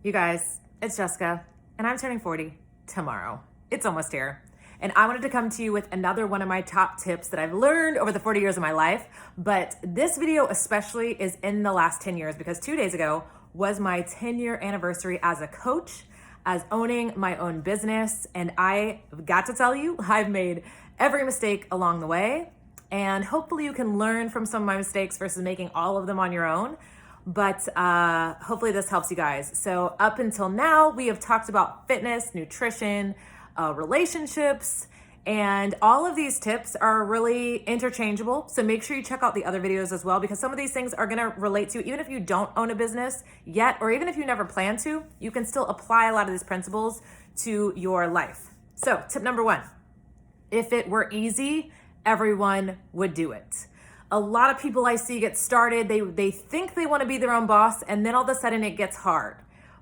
You guys, it's Jessica, and I'm turning 40 tomorrow. It's almost here. And I wanted to come to you with another one of my top tips that I've learned over the 40 years of my life. But this video especially is in the last 10 years because 2 days ago was my 10-year anniversary as a coach, as owning my own business. And I got to tell you, I've made every mistake along the way. And hopefully you can learn from some of my mistakes versus making all of them on your own. But hopefully this helps you guys. So up until now, we have talked about fitness, nutrition, relationships, and all of these tips are really interchangeable. So make sure you check out the other videos as well, because some of these things are gonna relate to you. Even if you don't own a business yet, or even if you never plan to, you can still apply a lot of these principles to your life. So tip number one, if it were easy, everyone would do it. A lot of people I see get started, they think they want to be their own boss, and then all of a sudden it gets hard.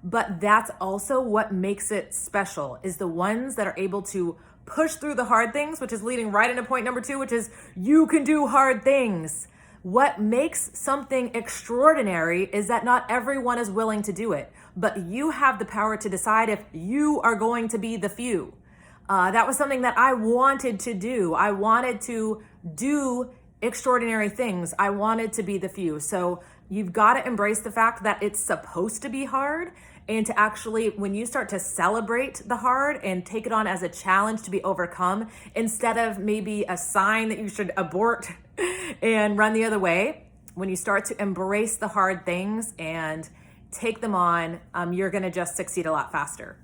But that's also what makes it special, is the ones that are able to push through the hard things, which is leading right into point number two, which is you can do hard things. What makes something extraordinary is that not everyone is willing to do it, but you have the power to decide if you are going to be the few. That was something that I wanted to do. I wanted to do extraordinary things. I wanted to be the few. So you've got to embrace the fact that it's supposed to be hard, and to actually, when you start to celebrate the hard and take it on as a challenge to be overcome, instead of maybe a sign that you should abort and run the other way, when you start to embrace the hard things and take them on, you're going to just succeed a lot faster.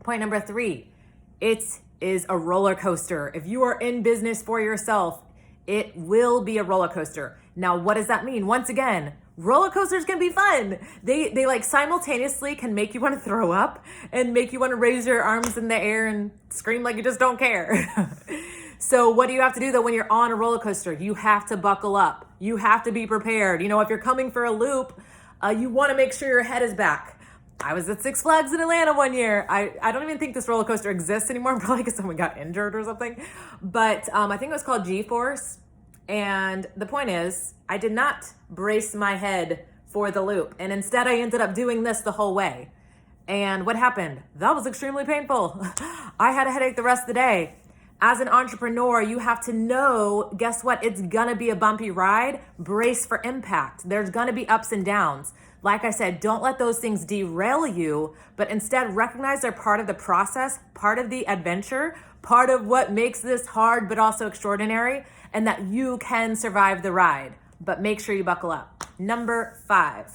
Point number three, it is a roller coaster. If you are in business for yourself, it will be a roller coaster. Now, what does that mean? Once again, roller coasters can be fun. They like simultaneously can make you want to throw up and make you want to raise your arms in the air and scream like you just don't care. So what do you have to do though when you're on a roller coaster? You have to buckle up. You have to be prepared. You know, if you're coming for a loop, you want to make sure your head is back. I was at Six Flags in Atlanta one year. I don't even think this roller coaster exists anymore, probably because someone got injured or something. But I think it was called G-Force. And the point is, I did not brace my head for the loop. And instead, I ended up doing this the whole way. And what happened? That was extremely painful. I had a headache the rest of the day. As an entrepreneur, you have to know, guess what? It's gonna be a bumpy ride. Brace for impact. There's gonna be ups and downs. Like I said, don't let those things derail you, but instead recognize they're part of the process, part of the adventure, part of what makes this hard but also extraordinary, and that you can survive the ride. But make sure you buckle up. Number four.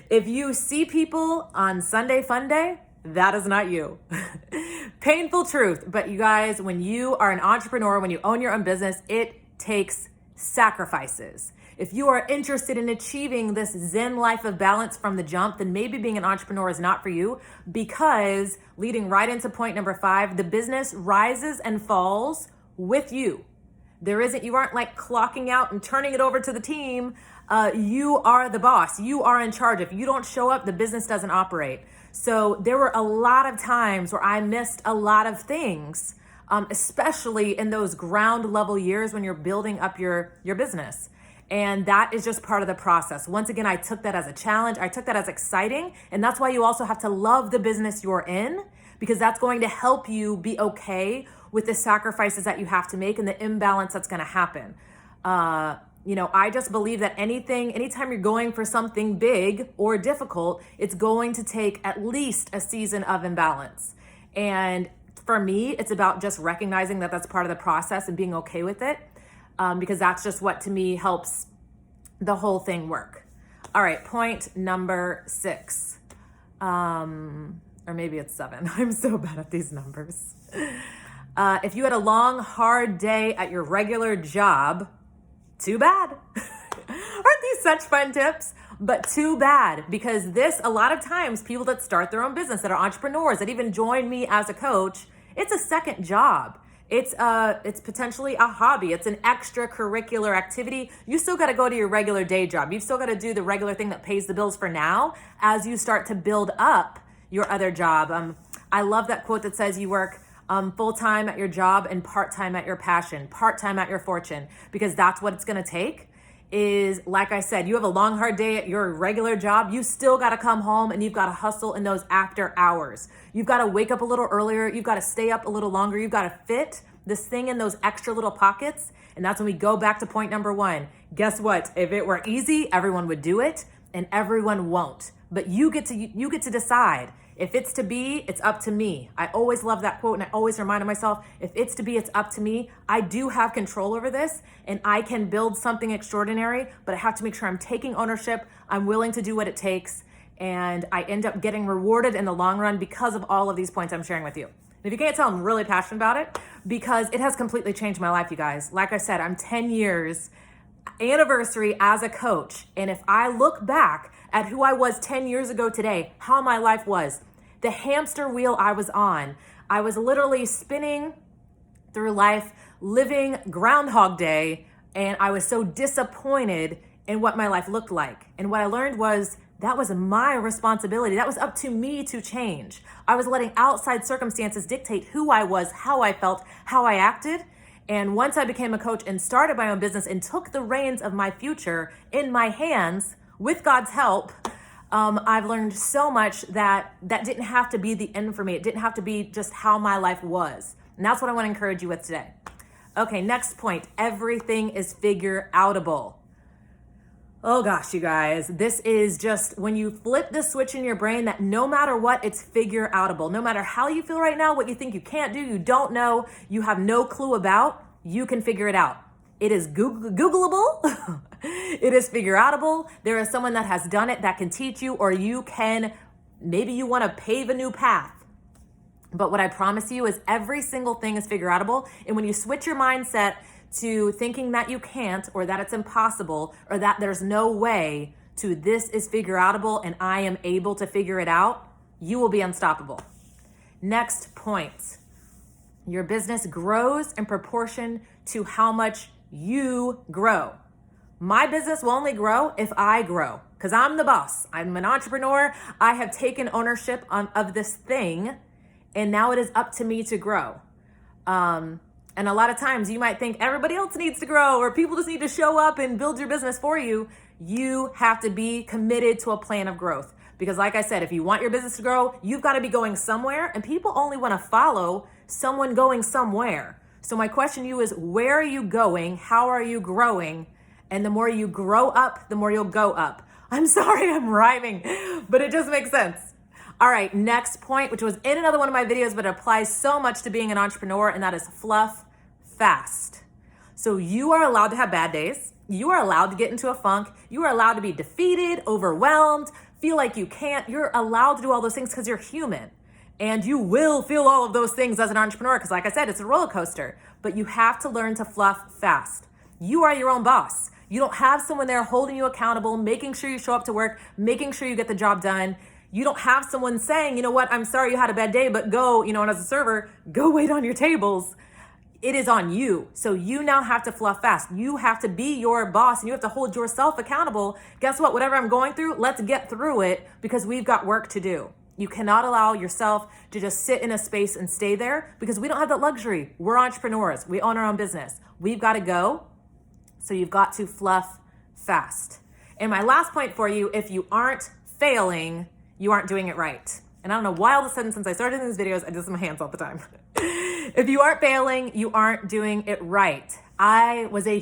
If you see people on Sunday Fun Day, that is not you. Painful truth. But you guys, when you are an entrepreneur, when you own your own business, it takes sacrifices. If you are interested in achieving this Zen life of balance from the jump, then maybe being an entrepreneur is not for you, because leading right into point number five, the business rises and falls with you. You aren't like clocking out and turning it over to the team. You are the boss. You are in charge. If you don't show up, the business doesn't operate. So there were a lot of times where I missed a lot of things, especially in those ground level years when you're building up your business. And that is just part of the process. Once again, I took that as a challenge. I took that as exciting. And that's why you also have to love the business you're in, because that's going to help you be okay with the sacrifices that you have to make and the imbalance that's going to happen. I just believe that anytime you're going for something big or difficult, it's going to take at least a season of imbalance. And for me, it's about just recognizing that that's part of the process and being okay with it. Because that's just what, to me, helps the whole thing work. All right, point number 6. Or maybe it's 7. I'm so bad at these numbers. If you had a long, hard day at your regular job, too bad. Aren't these such fun tips? But too bad, because a lot of times, people that start their own business, that are entrepreneurs, that even join me as a coach, it's a second job. It's potentially a hobby. It's an extracurricular activity. You still got to go to your regular day job. You've still got to do the regular thing that pays the bills for now as you start to build up your other job. I love that quote that says you work full-time at your job and part-time at your passion, part-time at your fortune, because that's what it's going to take. is, like I said, you have a long, hard day at your regular job. You still got to come home and you've got to hustle in those after hours. You've got to wake up a little earlier. You've got to stay up a little longer. You've got to fit this thing in those extra little pockets. And that's when we go back to point number one. Guess what? If it were easy, everyone would do it, and everyone won't. But you get to decide. If it's to be, it's up to me. I always love that quote, and I always remind myself, if it's to be, it's up to me. I do have control over this, and I can build something extraordinary, but I have to make sure I'm taking ownership. I'm willing to do what it takes, and I end up getting rewarded in the long run because of all of these points I'm sharing with you. And if you can't tell, I'm really passionate about it because it has completely changed my life, you guys. Like I said, I'm 10 years anniversary as a coach, and if I look back at who I was 10 years ago today, how my life was, the hamster wheel I was on, I was literally spinning through life, living Groundhog Day, and I was so disappointed in what my life looked like. And what I learned was that was my responsibility. That was up to me to change. I was letting outside circumstances dictate who I was, how I felt, how I acted. And once I became a coach and started my own business and took the reins of my future in my hands with God's help, I've learned so much that didn't have to be the end for me. It didn't have to be just how my life was. And that's what I want to encourage you with today. Okay, next point. Everything is figure outable. Oh gosh, you guys, this is just when you flip the switch in your brain that no matter what, it's figure outable. No matter how you feel right now, what you think you can't do, you don't know, you have no clue about, you can figure it out. It is Googleable. It is figure outable. There is someone that has done it that can teach you, or you can, maybe you want to pave a new path. But what I promise you is every single thing is figure outable. And when you switch your mindset to thinking that you can't, or that it's impossible, or that there's no way, to this is figure outable and I am able to figure it out, you will be unstoppable. Next point. Your business grows in proportion to how much you grow. My business will only grow if I grow, because I'm the boss. I'm an entrepreneur. I have taken ownership of this thing, and now it is up to me to grow. And a lot of times you might think everybody else needs to grow, or people just need to show up and build your business for you. You have to be committed to a plan of growth. Because like I said, if you want your business to grow, you've got to be going somewhere, and people only want to follow someone going somewhere. So my question to you is, where are you going? How are you growing? And the more you grow up, the more you'll go up. I'm sorry, I'm rhyming, but it just makes sense. All right, next point, which was in another one of my videos, but it applies so much to being an entrepreneur, and that is fluff fast. So you are allowed to have bad days. You are allowed to get into a funk. You are allowed to be defeated, overwhelmed, feel like you can't. You're allowed to do all those things because you're human. And you will feel all of those things as an entrepreneur because, like I said, it's a roller coaster. But you have to learn to fluff fast. You are your own boss. You don't have someone there holding you accountable, making sure you show up to work, making sure you get the job done. You don't have someone saying, you know what, I'm sorry you had a bad day, but go, and as a server, go wait on your tables. It is on you. So you now have to fluff fast. You have to be your boss, and you have to hold yourself accountable. Guess what? Whatever I'm going through, let's get through it because we've got work to do. You cannot allow yourself to just sit in a space and stay there because we don't have that luxury. We're entrepreneurs. We own our own business. We've got to go. So you've got to fluff fast. And my last point for you, if you aren't failing, you aren't doing it right. And I don't know why all of a sudden since I started doing these videos, I do this with my hands all the time. If you aren't failing, you aren't doing it right. I had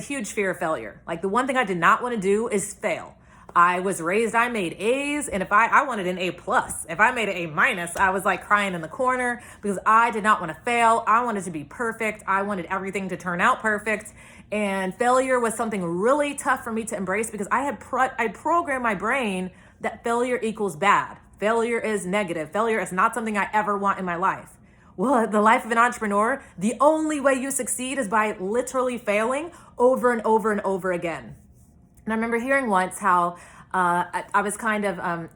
huge fear of failure. Like the one thing I did not want to do is fail. I was raised, I made A's, and if I wanted an A+. If I made an A-, I was like crying in the corner because I did not want to fail. I wanted to be perfect. I wanted everything to turn out perfect. And failure was something really tough for me to embrace because I programmed my brain that failure equals bad. Failure is negative. Failure is not something I ever want in my life. Well, the life of an entrepreneur, the only way you succeed is by literally failing over and over and over again. And I remember hearing once how I was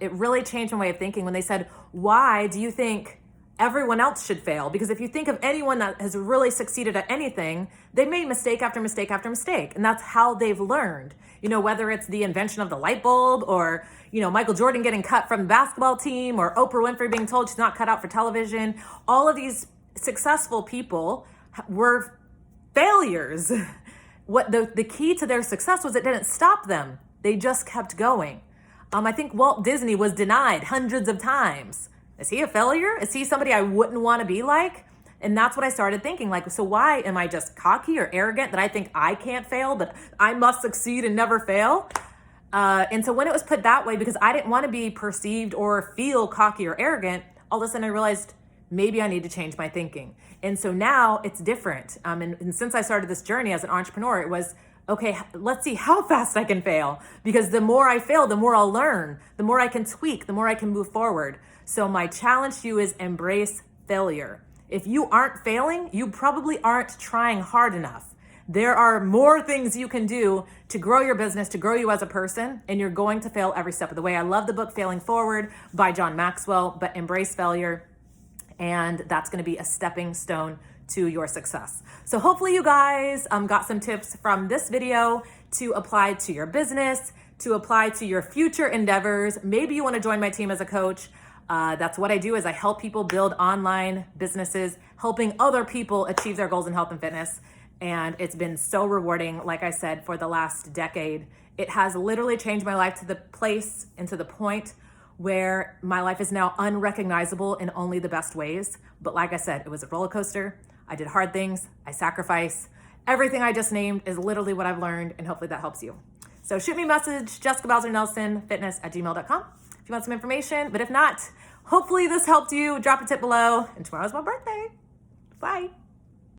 it really changed my way of thinking when they said, why do you think everyone else should fail? Because if you think of anyone that has really succeeded at anything, they made mistake after mistake after mistake. And that's how they've learned. Whether it's the invention of the light bulb or, Michael Jordan getting cut from the basketball team or Oprah Winfrey being told she's not cut out for television. All of these successful people were failures. what the key to their success was it didn't stop them. They just kept going. I think Walt Disney was denied hundreds of times. Is he a failure? Is he somebody I wouldn't want to be like? And that's what I started thinking, like, so why am I just cocky or arrogant that I think I can't fail, but I must succeed and never fail? And so when it was put that way, because I didn't want to be perceived or feel cocky or arrogant, all of a sudden I realized maybe I need to change my thinking. And so now it's different. And since I started this journey as an entrepreneur, it was, okay, let's see how fast I can fail. Because the more I fail, the more I'll learn, the more I can tweak, the more I can move forward. So my challenge to you is embrace failure. If you aren't failing, you probably aren't trying hard enough. There are more things you can do to grow your business, to grow you as a person, and you're going to fail every step of the way. I love the book Failing Forward by John Maxwell, but embrace failure, and that's going to be a stepping stone to your success. So hopefully you guys got some tips from this video to apply to your business, to apply to your future endeavors. Maybe you want to join my team as a coach. That's what I do, is I help people build online businesses, helping other people achieve their goals in health and fitness. And it's been so rewarding. Like I said, for the last decade, it has literally changed my life to the place and to the point where my life is now unrecognizable in only the best ways. But like I said, it was a roller coaster. I did hard things. I sacrificed. Everything I just named is literally what I've learned, and hopefully that helps you. So shoot me a message, jessicabowsernelsonfitness@gmail.com if you want some information. But if not, hopefully this helped you. Drop a tip below. And tomorrow's my birthday. Bye.